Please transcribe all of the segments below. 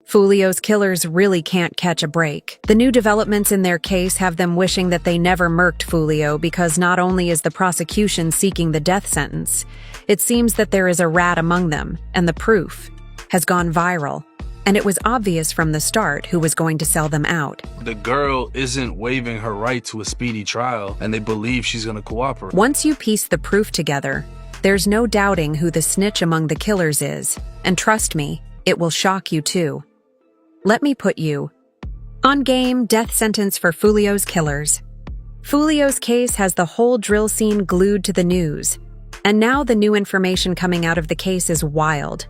Foolio's killers really can't catch a break. The new developments in their case have them wishing that they never murked Foolio because not only is the prosecution seeking the death sentence, it seems that there is a rat among them, and the proof has gone viral. And it was obvious from the start who was going to sell them out. The girl isn't waiving her right to a speedy trial, and they believe she's gonna cooperate. Once you piece the proof together, there's no doubting who the snitch among the killers is. And trust me, it will shock you too. Let me put you on game. Death sentence for Foolio's killers. Foolio's case has the whole drill scene glued to the news. And now the new information coming out of the case is wild.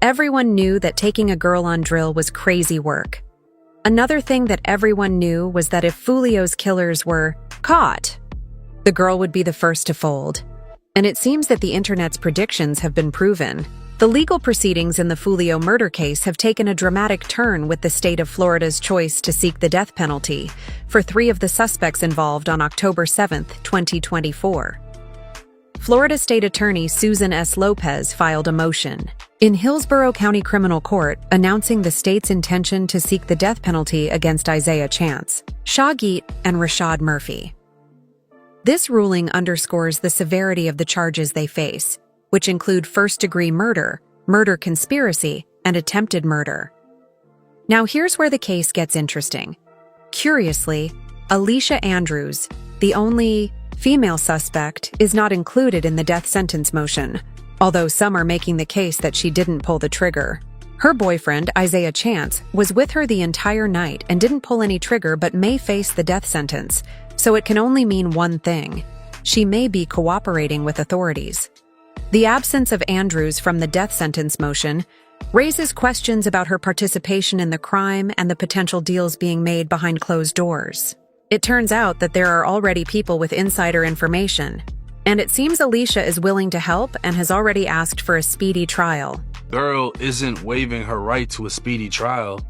Everyone knew that taking a girl on drill was crazy work. Another thing that everyone knew was that if Foolio's killers were caught, the girl would be the first to fold. And it seems that the internet's predictions have been proven. The legal proceedings in the Foolio murder case have taken a dramatic turn with the state of Florida's choice to seek the death penalty for 3 of the suspects involved on October 7, 2024. Florida State Attorney Susan S. Lopez filed a motion in Hillsborough County Criminal Court announcing the state's intention to seek the death penalty against Isaiah Chance, Shagit, and Rashad Murphy. This ruling underscores the severity of the charges they face, which include first-degree murder, murder conspiracy, and attempted murder. Now here's where the case gets interesting. Curiously, Alicia Andrews, the only female suspect, is not included in the death sentence motion, although some are making the case that she didn't pull the trigger. Her boyfriend, Isaiah Chance, was with her the entire night and didn't pull any trigger but may face the death sentence, so it can only mean one thing: she may be cooperating with authorities. The absence of Andrews from the death sentence motion raises questions about her participation in the crime and the potential deals being made behind closed doors. It turns out that there are already people with insider information, and it seems Alicia is willing to help and has already asked for a speedy trial. Girl isn't waiving her right to a speedy trial,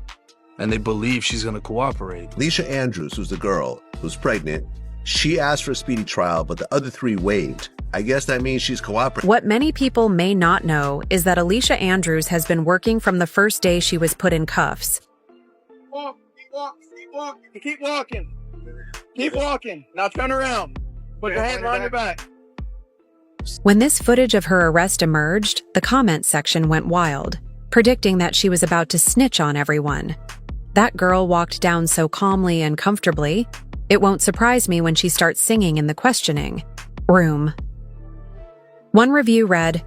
and they believe she's gonna cooperate. Alicia Andrews, who's the girl who's pregnant, she asked for a speedy trial, but the other 3 waived. I guess that means she's cooperating. What many people may not know is that Alicia Andrews has been working from the first day she was put in cuffs. Keep walking. Keep walking. Now turn around. Put your hand behind your back. When this footage of her arrest emerged, the comment section went wild, predicting that she was about to snitch on everyone. That girl walked down so calmly and comfortably, it won't surprise me when she starts singing in the questioning room. One review read,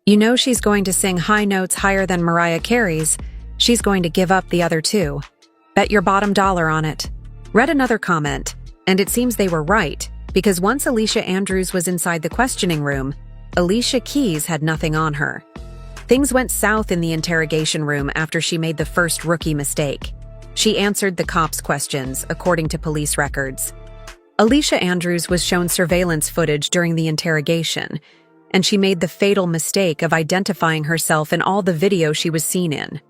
"You know she's going to sing high notes higher than Mariah Carey's. She's going to give up the other 2. Bet your bottom dollar on it." Read another comment, and it seems they were right, because once Alicia Andrews was inside the questioning room, Alicia Keys had nothing on her. Things went south in the interrogation room after she made the first rookie mistake. She answered the cops' questions, according to police records. Alicia Andrews was shown surveillance footage during the interrogation, and she made the fatal mistake of identifying herself in all the video she was seen in.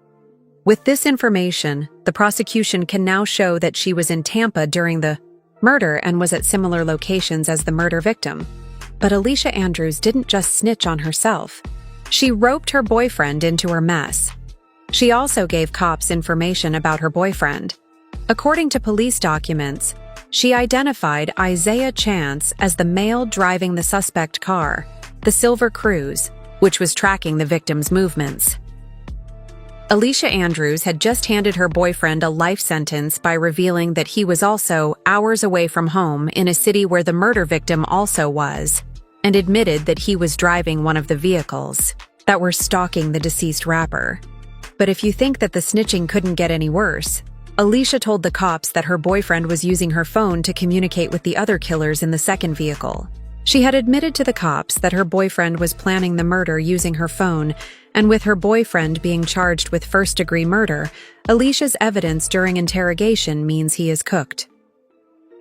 With this information, the prosecution can now show that she was in Tampa during the murder and was at similar locations as the murder victim. But Alicia Andrews didn't just snitch on herself. She roped her boyfriend into her mess. She also gave cops information about her boyfriend. According to police documents, she identified Isaiah Chance as the male driving the suspect car, the Silver Cruise, which was tracking the victim's movements. Alicia Andrews had just handed her boyfriend a life sentence by revealing that he was also hours away from home in a city where the murder victim also was, and admitted that he was driving one of the vehicles that were stalking the deceased rapper. But if you think that the snitching couldn't get any worse, Alicia told the cops that her boyfriend was using her phone to communicate with the other killers in the second vehicle. She had admitted to the cops that her boyfriend was planning the murder using her phone, and with her boyfriend being charged with first-degree murder, Alicia's evidence during interrogation means he is cooked.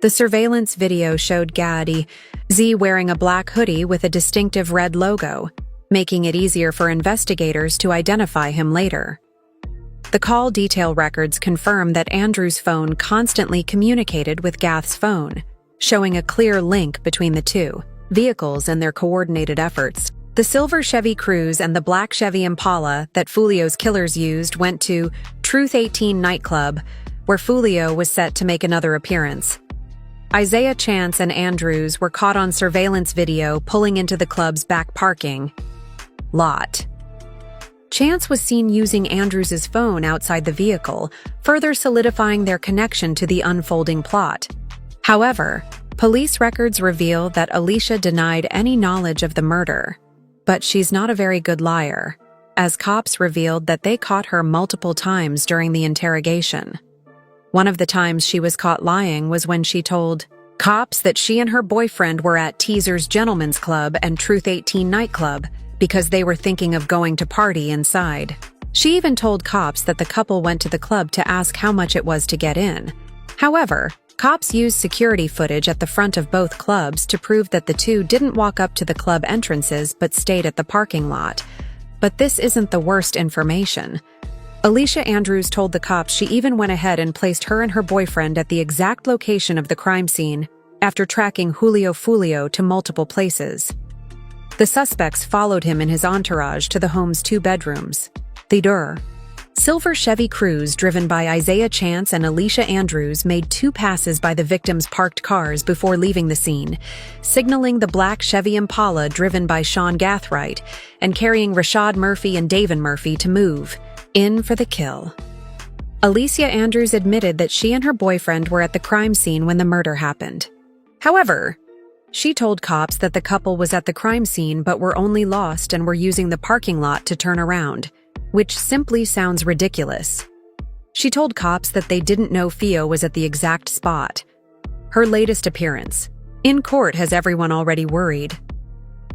The surveillance video showed Gadi Z wearing a black hoodie with a distinctive red logo, making it easier for investigators to identify him later. The call detail records confirm that Andrew's phone constantly communicated with Gath's phone, showing a clear link between the two vehicles and their coordinated efforts. The silver Chevy Cruze and the black Chevy Impala that Foolio's killers used went to Truth 18 nightclub, where Foolio was set to make another appearance. Isaiah Chance and Andrews were caught on surveillance video pulling into the club's back parking lot. Chance was seen using Andrews' phone outside the vehicle, further solidifying their connection to the unfolding plot. However, police records reveal that Alicia denied any knowledge of the murder. But she's not a very good liar, as cops revealed that they caught her multiple times during the interrogation. One of the times she was caught lying was when she told cops that she and her boyfriend were at Teaser's Gentlemen's Club and Truth 18 nightclub because they were thinking of going to party inside. She even told cops that the couple went to the club to ask how much it was to get in. However, cops used security footage at the front of both clubs to prove that the two didn't walk up to the club entrances but stayed at the parking lot. But this isn't the worst information. Alicia Andrews told the cops she even went ahead and placed her and her boyfriend at the exact location of the crime scene after tracking Julio Foolio to multiple places. The suspects followed him in his entourage to the home's 2 bedrooms. The silver Chevy Cruze driven by Isaiah Chance and Alicia Andrews made 2 passes by the victims' parked cars before leaving the scene, signaling the black Chevy Impala driven by Sean Gathright and carrying Rashad Murphy and Davin Murphy to move in for the kill. Alicia Andrews admitted that she and her boyfriend were at the crime scene when the murder happened. However, she told cops that the couple was at the crime scene but were only lost and were using the parking lot to turn around, which simply sounds ridiculous. She told cops that they didn't know Fio was at the exact spot. Her latest appearance in court has everyone already worried.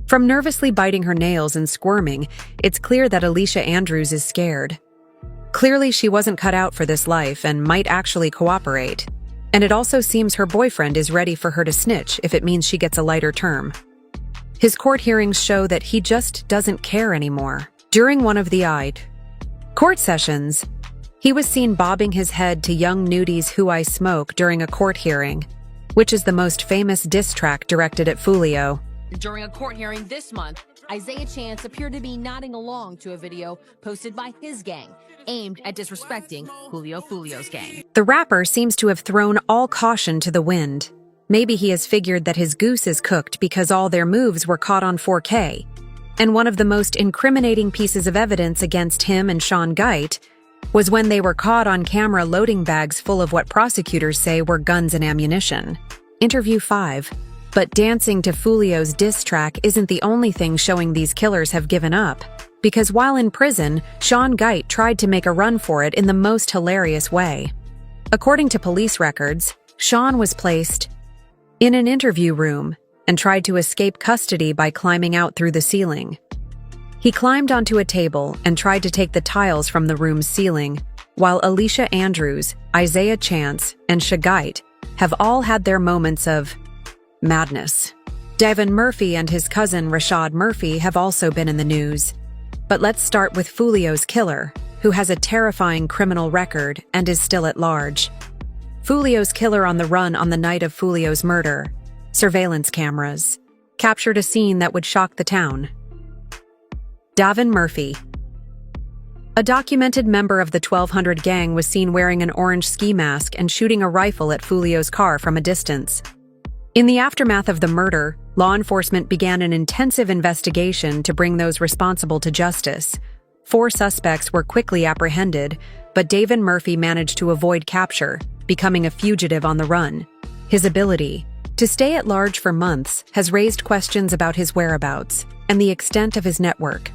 From nervously biting her nails and squirming, it's clear that Alicia Andrews is scared. Clearly, she wasn't cut out for this life and might actually cooperate. And it also seems her boyfriend is ready for her to snitch if it means she gets a lighter term. His court hearings show that he just doesn't care anymore. During one of the court sessions, he was seen bobbing his head to Young Nudi's Who I Smoke during a court hearing, which is the most famous diss track directed at Foolio. During a court hearing this month, Isaiah Chance appeared to be nodding along to a video posted by his gang, aimed at disrespecting Julio Foolio's gang. The rapper seems to have thrown all caution to the wind. Maybe he has figured that his goose is cooked because all their moves were caught on 4K. And one of the most incriminating pieces of evidence against him and Sean Geit was when they were caught on camera loading bags full of what prosecutors say were guns and ammunition. Interview 5. But dancing to Foolio's diss track isn't the only thing showing these killers have given up, because while in prison, Sean Geit tried to make a run for it in the most hilarious way. According to police records, Sean was placed in an interview room and tried to escape custody by climbing out through the ceiling. He climbed onto a table and tried to take the tiles from the room's ceiling, while Alicia Andrews, Isaiah Chance, and Shagait have all had their moments of madness. Davin Murphy and his cousin Rashad Murphy have also been in the news. But let's start with Foolio's killer, who has a terrifying criminal record and is still at large. Foolio's killer on the run on the night of Foolio's murder. Surveillance cameras captured a scene that would shock the town. Davin Murphy. A documented member of the 1200 gang was seen wearing an orange ski mask and shooting a rifle at Foolio's car from a distance. In the aftermath of the murder, law enforcement began an intensive investigation to bring those responsible to justice. 4 suspects were quickly apprehended, but Davin Murphy managed to avoid capture, becoming a fugitive on the run. His ability to stay at large for months has raised questions about his whereabouts and the extent of his network.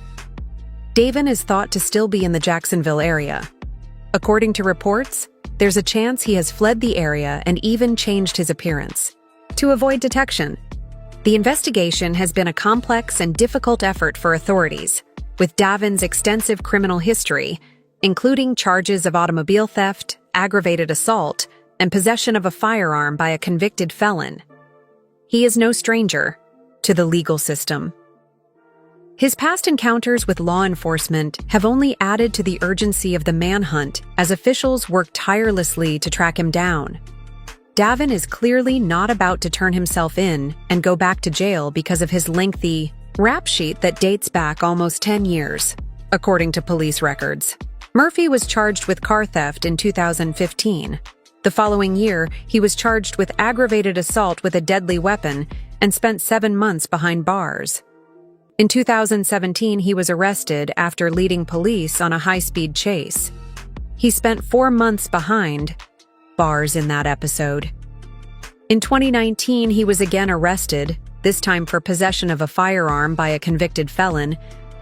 Davin is thought to still be in the Jacksonville area. According to reports, there's a chance he has fled the area and even changed his appearance to avoid detection. The investigation has been a complex and difficult effort for authorities, with Davin's extensive criminal history, including charges of automobile theft, aggravated assault, and possession of a firearm by a convicted felon. He is no stranger to the legal system. His past encounters with law enforcement have only added to the urgency of the manhunt as officials work tirelessly to track him down. Davin is clearly not about to turn himself in and go back to jail because of his lengthy rap sheet that dates back almost 10 years, according to police records. Murphy was charged with car theft in 2015. The following year, he was charged with aggravated assault with a deadly weapon and spent 7 months behind bars. In 2017, he was arrested after leading police on a high-speed chase. He spent 4 months behind bars in that episode. In 2019, he was again arrested, this time for possession of a firearm by a convicted felon,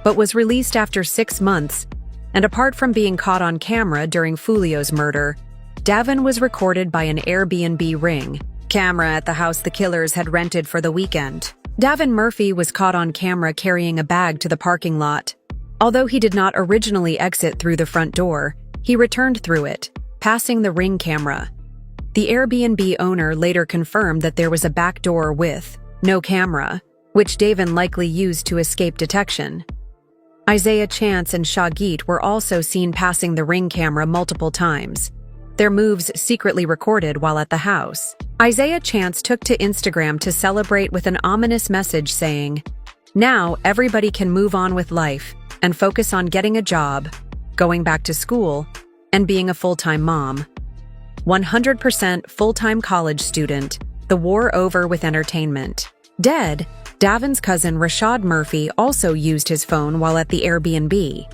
but was released after 6 months, and apart from being caught on camera during Foolio's murder, Davin was recorded by an Airbnb Ring camera at the house the killers had rented for the weekend. Davin Murphy was caught on camera carrying a bag to the parking lot. Although he did not originally exit through the front door, he returned through it, passing the Ring camera. The Airbnb owner later confirmed that there was a back door with no camera, which Davin likely used to escape detection. Isaiah Chance and Shagit were also seen passing the Ring camera multiple times, their moves secretly recorded while at the house. Isaiah Chance took to Instagram to celebrate with an ominous message saying, "Now everybody can move on with life and focus on getting a job, going back to school, and being a full-time mom. 100% full-time college student, the war over with entertainment." Dead, Davin's cousin Rashad Murphy also used his phone while at the Airbnb.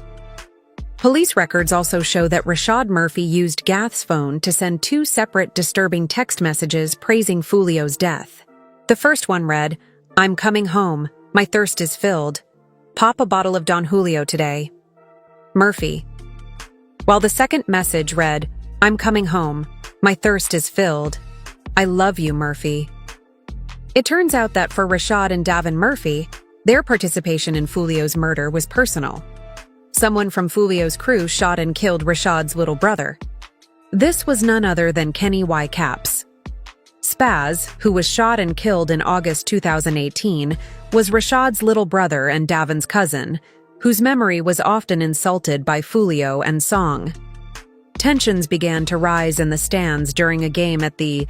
Police records also show that Rashad Murphy used Gath's phone to send 2 separate disturbing text messages praising Foolio's death. The first one read, "I'm coming home. My thirst is filled. Pop a bottle of Don Julio today. Murphy." While the second message read, "I'm coming home. My thirst is filled. I love you, Murphy." It turns out that for Rashad and Davin Murphy, their participation in Foolio's murder was personal. Someone from Foolio's crew shot and killed Rashad's little brother. This was none other than Kenny Y. Capps. Spaz, who was shot and killed in August 2018, was Rashad's little brother and Davin's cousin, whose memory was often insulted by Foolio and Song. Tensions began to rise in the stands during a game at the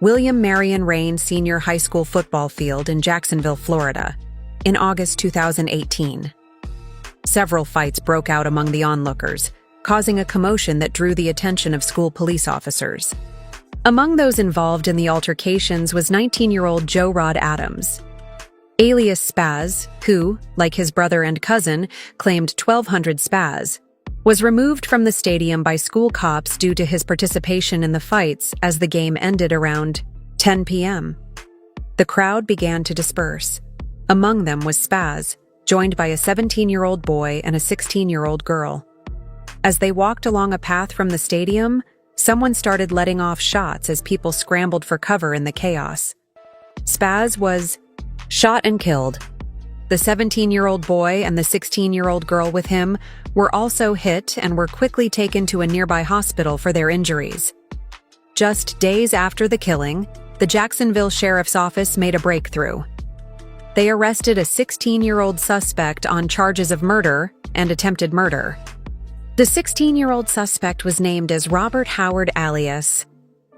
William Marion Rain Senior High School football field in Jacksonville, Florida, in August 2018. Several fights broke out among the onlookers, causing a commotion that drew the attention of school police officers. Among those involved in the altercations was 19-year-old Joe Rod Adams, alias Spaz, who, like his brother and cousin, claimed 1,200 Spaz, was removed from the stadium by school cops due to his participation in the fights as the game ended around 10 p.m. The crowd began to disperse. Among them was Spaz, joined by a 17-year-old boy and a 16-year-old girl. As they walked along a path from the stadium, someone started letting off shots as people scrambled for cover in the chaos. Spaz was shot and killed. The 17-year-old boy and the 16-year-old girl with him were also hit and were quickly taken to a nearby hospital for their injuries. Just days after the killing, the Jacksonville Sheriff's Office made a breakthrough. They arrested a 16-year-old suspect on charges of murder and attempted murder. The 16-year-old suspect was named as Robert Howard alias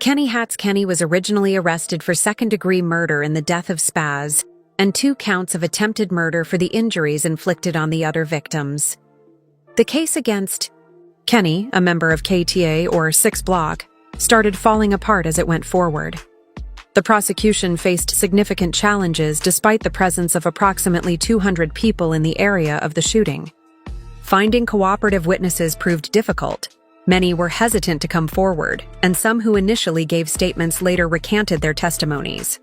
Kenny Hats. Kenny was originally arrested for second-degree murder in the death of Spaz and 2 counts of attempted murder for the injuries inflicted on the other victims. The case against Kenny, a member of KTA or 6 Block, started falling apart as it went forward. The prosecution faced significant challenges despite the presence of approximately 200 people in the area of the shooting. Finding cooperative witnesses proved difficult. Many were hesitant to come forward, and some who initially gave statements later recanted their testimonies.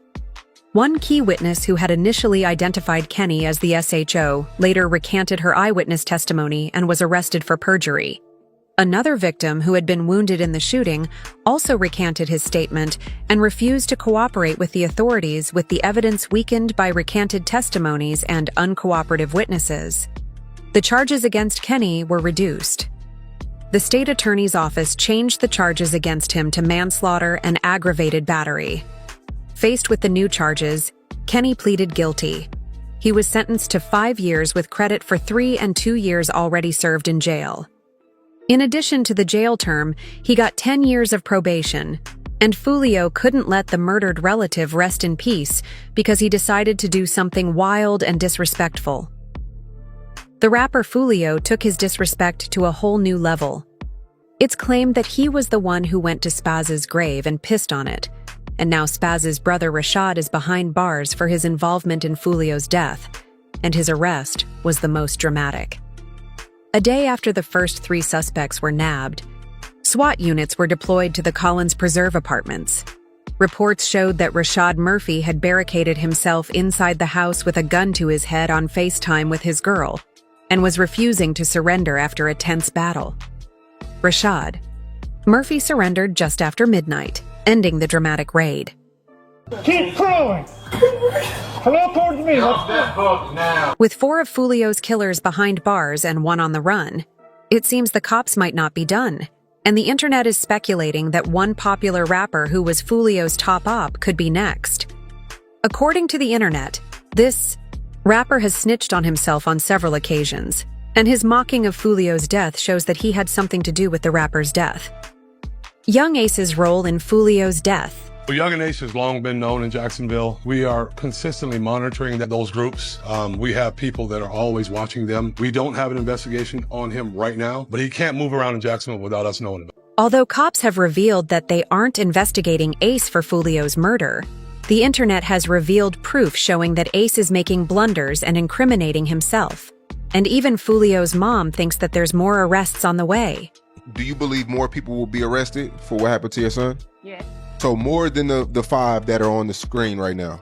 One key witness who had initially identified Kenny as the SHO later recanted her eyewitness testimony and was arrested for perjury. Another victim who had been wounded in the shooting also recanted his statement and refused to cooperate with the authorities, with the evidence weakened by recanted testimonies and uncooperative witnesses. The charges against Kenny were reduced. The state attorney's office changed the charges against him to manslaughter and aggravated battery. Faced with the new charges, Kenny pleaded guilty. He was sentenced to 5 years with credit for 3 and 2 years already served in jail. In addition to the jail term, he got 10 years of probation, And Foolio couldn't let the murdered relative rest in peace because he decided to do something wild and disrespectful. The rapper Foolio took his disrespect to a whole new level. It's claimed that he was the one who went to Spaz's grave and pissed on it, and now Spaz's brother Rashad is behind bars for his involvement in Foolio's death, and his arrest was the most dramatic. A day after the first 3 suspects were nabbed, SWAT units were deployed to the Collins Preserve apartments. Reports showed that Rashad Murphy had barricaded himself inside the house with a gun to his head on FaceTime with his girl, and was refusing to surrender after a tense battle. Rashad Murphy surrendered just after midnight, ending the dramatic raid. Keep crawling. Hello towards me. With 4 of Foolio's killers behind bars and 1 on the run, it seems the cops might not be done, and the internet is speculating that one popular rapper who was Foolio's top op could be next. According to the internet, this rapper has snitched on himself on several occasions, and his mocking of Foolio's death shows that he had something to do with the rapper's death. Young Ace's role in Foolio's death. Well, Young and Ace has long been known in Jacksonville. We are consistently monitoring those groups. We have people that are always watching them. We don't have an investigation on him right now, but he can't move around in Jacksonville without us knowing about it. Although cops have revealed that they aren't investigating Ace for Foolio's murder, the internet has revealed proof showing that Ace is making blunders and incriminating himself. And even Foolio's mom thinks that there's more arrests on the way. Do you believe more people will be arrested for what happened to your son? Yeah. So more than the 5 that are on the screen right now?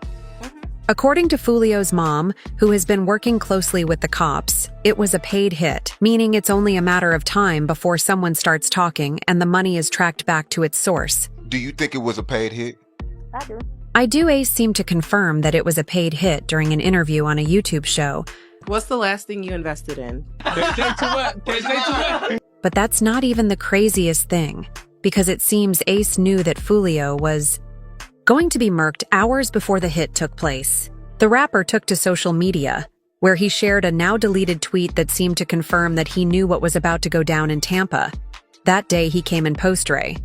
According to Foolio's mom, who has been working closely with the cops, it was a paid hit, meaning it's only a matter of time before someone starts talking and the money is tracked back to its source. Do you think it was a paid hit? I do. I do. Ace seemed to confirm that it was a paid hit during an interview on a YouTube show. What's the last thing you invested in? But that's not even the craziest thing, because it seems Ace knew that Foolio was going to be murked hours before the hit took place. The rapper took to social media, where he shared a now-deleted tweet that seemed to confirm that he knew what was about to go down in Tampa. That day he came in post-ray.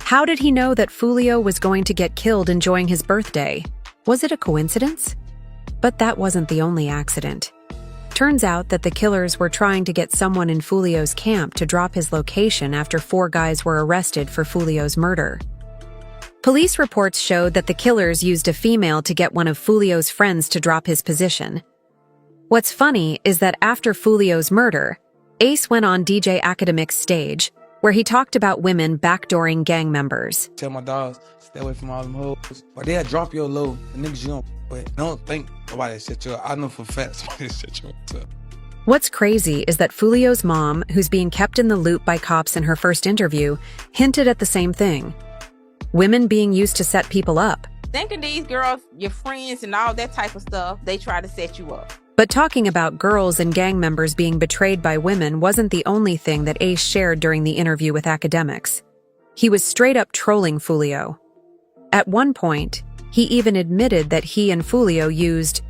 How did he know that Foolio was going to get killed enjoying his birthday? Was it a coincidence? But that wasn't the only accident. Turns out that the killers were trying to get someone in Foolio's camp to drop his location after 4 guys were arrested for Foolio's murder. Police reports showed that the killers used a female to get one of Foolio's friends to drop his position. What's funny is that after Foolio's murder, Ace went on DJ Academic's stage, where he talked about women backdooring gang members. Tell my dogs, stay away from all them hoes. Or they'll drop your low, the niggas you don't. But I don't think nobody set you up. I know for a fact somebody set you up. What's crazy is that Foolio's mom, who's being kept in the loop by cops in her first interview, hinted at the same thing. Women being used to set people up. Thinking these girls, your friends and all that type of stuff, they try to set you up. But talking about girls and gang members being betrayed by women wasn't the only thing that Ace shared during the interview with academics. He was straight up trolling Foolio. At one point, he even admitted that he and Foolio used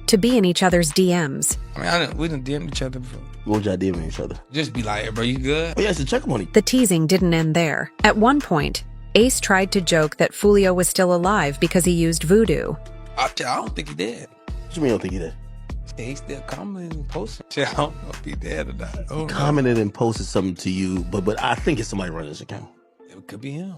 to be in each other's DMs. I mean, we done DM each other before. What would y'all DM each other? Just be like, hey, bro, you good? Oh, yeah, it's a check money. The teasing didn't end there. At one point, Ace tried to joke that Foolio was still alive because he used voodoo. I don't think he did. What you mean you don't think he did? Yeah, he still commented and posted. I don't know if he dead or not. He commented and posted something to you, but I think it's somebody running his account. It could be him.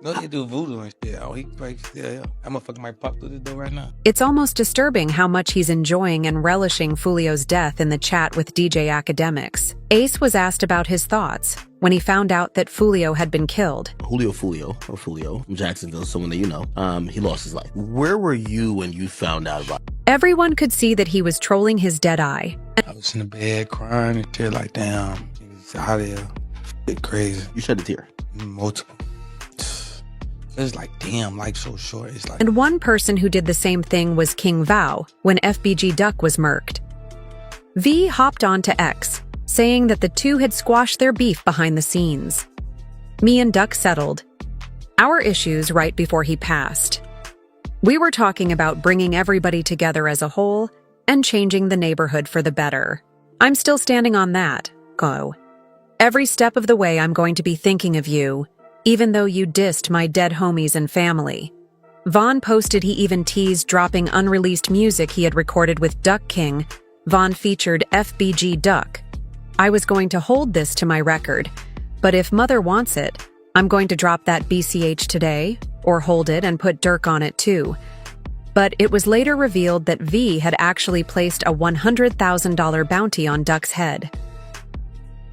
No, they do voodoo and shit. Oh, he probably still here. That motherfucker might pop through the door right now. It's almost disturbing how much he's enjoying and relishing Foolio's death in the chat with DJ Academics. Ace was asked about his thoughts when he found out that Foolio had been killed. Foolio from Jacksonville, someone that you know, he lost his life. Where were you when you found out about it? Everyone could see that he was trolling his dead eye. I was in the bed crying and shit like, damn, he's out here. Shit crazy. You shed a tear? Multiple. It's like, damn, life's so short. It's like. And one person who did the same thing was King Vow when FBG Duck was murked. V hopped on to X, saying that the two had squashed their beef behind the scenes. Me and Duck settled our issues right before he passed. We were talking about bringing everybody together as a whole and changing the neighborhood for the better. I'm still standing on that. Go. Every step of the way I'm going to be thinking of you even though you dissed my dead homies and family. Vaughn posted he even teased dropping unreleased music he had recorded with Duck King. Vaughn featured FBG Duck. I was going to hold this to my record, but if Mother wants it, I'm going to drop that BCH today, or hold it and put Dirk on it too. But it was later revealed that V had actually placed a $100,000 bounty on Duck's head.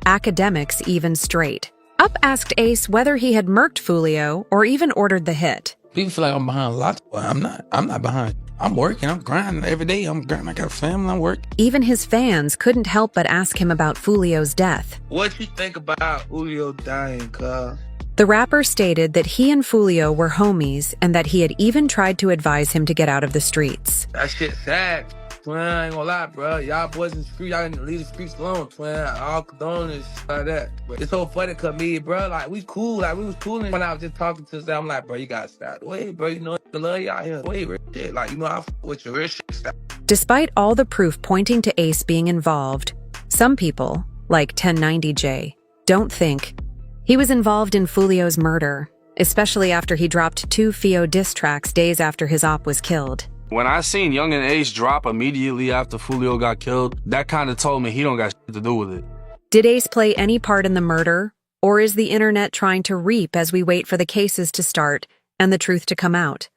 Academics even straight. Up asked Ace whether he had murked Foolio or even ordered the hit. People feel like I'm behind a lot. Well, I'm not behind. I'm working. I'm grinding every day. I'm grinding. I got a family. I'm working. Even his fans couldn't help but ask him about Foolio's death. What you think about Foolio dying, cuz? The rapper stated that he and Foolio were homies and that he had even tried to advise him to get out of the streets. That shit sad. Twin, I ain't gonna lie, bro. Y'all boys in the street, y'all didn't leave the streets alone, twin. All condone and shit like that. But it's so funny cause me, bro, like we cool, like we was coolin' when I was just talking to them. I'm like, bro, you gotta stop. Wait, bro, you know the love y'all here. Wait, real shit. Like, you know, I f with your real shit. Stop. Despite all the proof pointing to Ace being involved, some people, like 1090J, don't think he was involved in Foolio's murder, especially after he dropped 2 Fio diss tracks days after his op was killed. When I seen Young and Ace drop immediately after Foolio got killed, that kind of told me he don't got shit to do with it. Did Ace play any part in the murder, or is the internet trying to reap as we wait for the cases to start and the truth to come out?